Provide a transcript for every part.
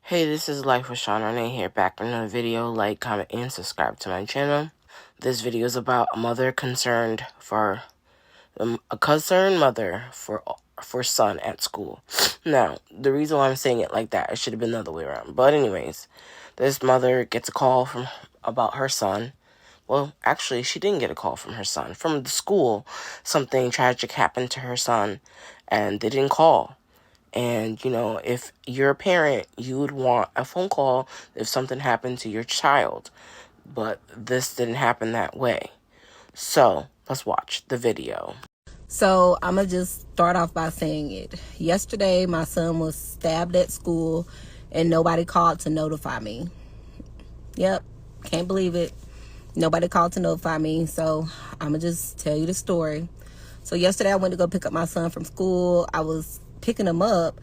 Hey, this is Life with Sean Renee here, back with another video. Like, comment, and subscribe to my channel. This video is about a mother concerned for a concerned mother for son at school. Now, the reason why I'm saying it like that, it should have been the other way around. But anyways, this mother gets a call about her son. Well, actually, she didn't get a call from her son. From the school, something tragic happened to her son, and they didn't call. And, if you're a parent, you would want a phone call if something happened to your child. But this didn't happen that way. So, let's watch the video. So, I'm going to just start off by saying it. Yesterday, my son was stabbed at school, and nobody called to notify me. Yep, can't believe it. Nobody called to notify me. So, I'm going to just tell you the story. So, yesterday, I went to go pick up my son from school. I was picking him up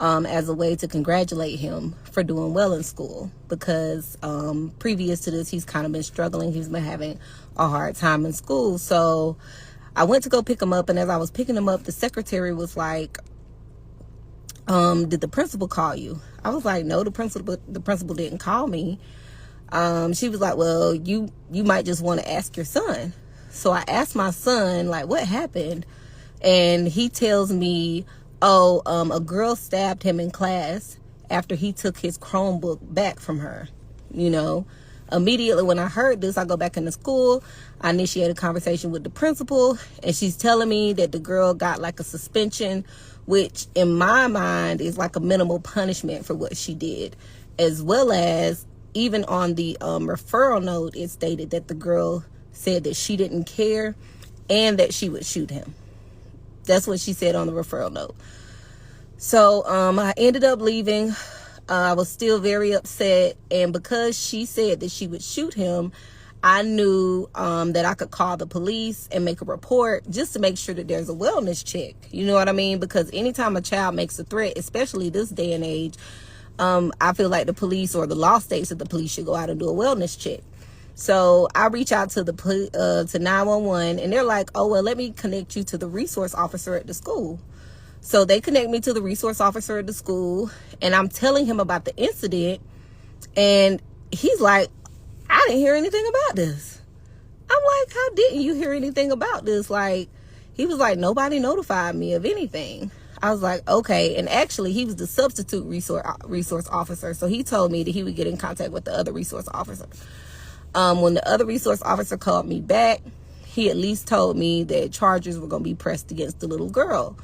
as a way to congratulate him for doing well in school, because previous to this, he's kind of been struggling. He's been having a hard time in school. So I went to go pick him up, and as I was picking him up, the secretary was like, did the principal call you? I was like, no, the principal didn't call me. She was like, well, you might just want to ask your son. So I asked my son, like, what happened? And he tells me, a girl stabbed him in class after he took his Chromebook back from her. Immediately when I heard this, I go back into school. I initiate a conversation with the principal, and she's telling me that the girl got like a suspension, which in my mind is like a minimal punishment for what she did, as well as even on the referral note, it stated that the girl said that she didn't care and that she would shoot him. That's what she said on the referral note. So I ended up leaving. I was still very upset. And because she said that she would shoot him, I knew that I could call the police and make a report just to make sure that there's a wellness check. You know what I mean? Because anytime a child makes a threat, especially this day and age, I feel like the police, or the law states that the police should go out and do a wellness check. So I reach out to to 911, and they're like, oh, well, let me connect you to the resource officer at the school. So they connect me to the resource officer at the school, and I'm telling him about the incident, and he's like, I didn't hear anything about this. I'm like, how didn't you hear anything about this? Like, he was like, nobody notified me of anything. I was like, okay. And actually, he was the substitute resource officer, so he told me that he would get in contact with the other resource officer. When the other resource officer called me back, he at least told me that charges were going to be pressed against the little girl.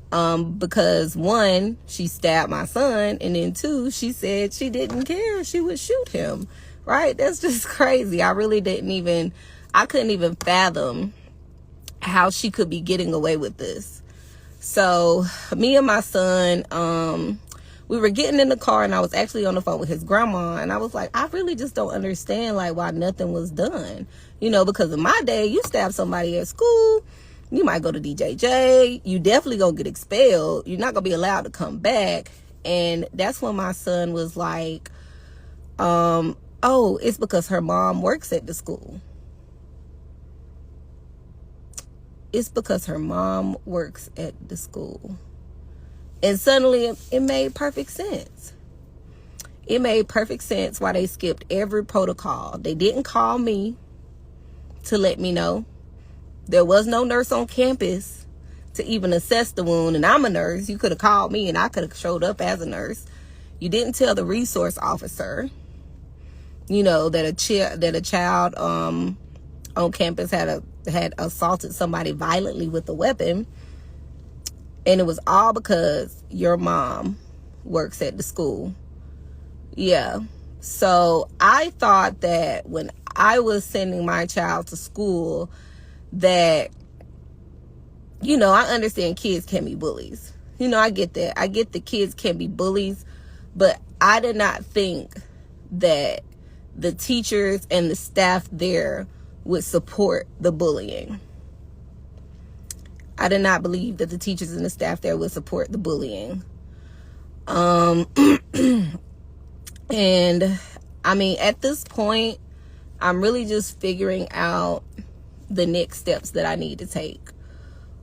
Because one, she stabbed my son, and then two, she said she didn't care. She would shoot him, right? That's just crazy. I couldn't even fathom how she could be getting away with this. So me and my son, we were getting in the car, and I was actually on the phone with his grandma, and I was like, I really just don't understand, like, why nothing was done. Because in my day, you stab somebody at school, you might go to DJJ, you definitely gonna get expelled, you're not gonna be allowed to come back. And that's when my son was like, oh, it's because her mom works at the school. It's because her mom works at the school. And suddenly it made perfect sense. It made perfect sense why they skipped every protocol. They didn't call me to let me know. There was no nurse on campus to even assess the wound. And I'm a nurse. You could have called me and I could have showed up as a nurse. You didn't tell the resource officer, that a child on campus had assaulted somebody violently with a weapon. And it was all because your mom works at the school. Yeah. So I thought that when I was sending my child to school, that, I understand kids can be bullies. I get that. I get the kids can be bullies. But I did not think that the teachers and the staff there would support the bullying. I did not believe that the teachers and the staff there would support the bullying. And at this point, I'm really just figuring out the next steps that I need to take.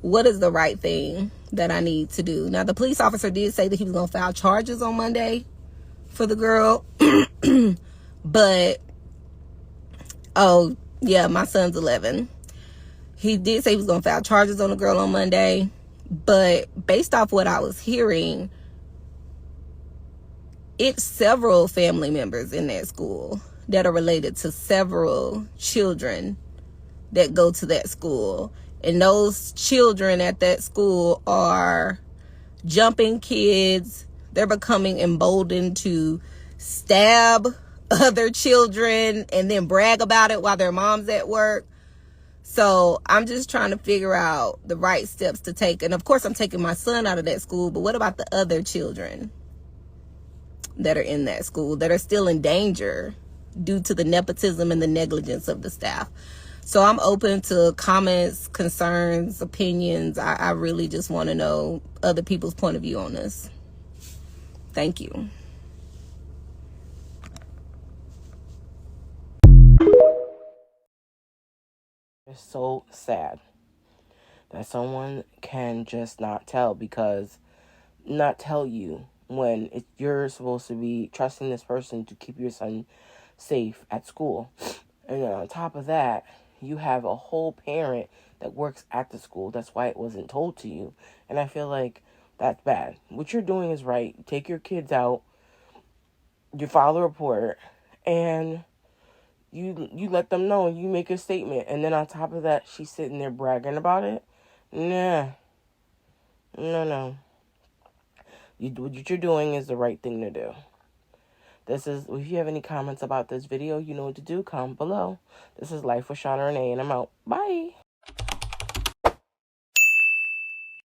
What is the right thing that I need to do? Now, the police officer did say that he was going to file charges on Monday for the girl. But, oh, yeah, my son's 11. He did say he was going to file charges on the girl on Monday. But based off what I was hearing, it's several family members in that school that are related to several children that go to that school. And those children at that school are jumping kids. They're becoming emboldened to stab other children and then brag about it while their mom's at work. So I'm just trying to figure out the right steps to take. And of course, I'm taking my son out of that school. But what about the other children that are in that school that are still in danger due to the nepotism and the negligence of the staff? So I'm open to comments, concerns, opinions. I really just want to know other people's point of view on this. Thank you. It's so sad that someone can just not tell you when you're supposed to be trusting this person to keep your son safe at school. And then on top of that, you have a whole parent that works at the school. That's why it wasn't told to you. And I feel like that's bad. What you're doing is right. Take your kids out, you file a report, and you let them know, you make a statement. And then on top of that, she's sitting there bragging about it. Nah. No. What you're doing is the right thing to do. If you have any comments about this video, you know what to do. Comment below. This is Life with Shauna Renee, and I'm out. Bye.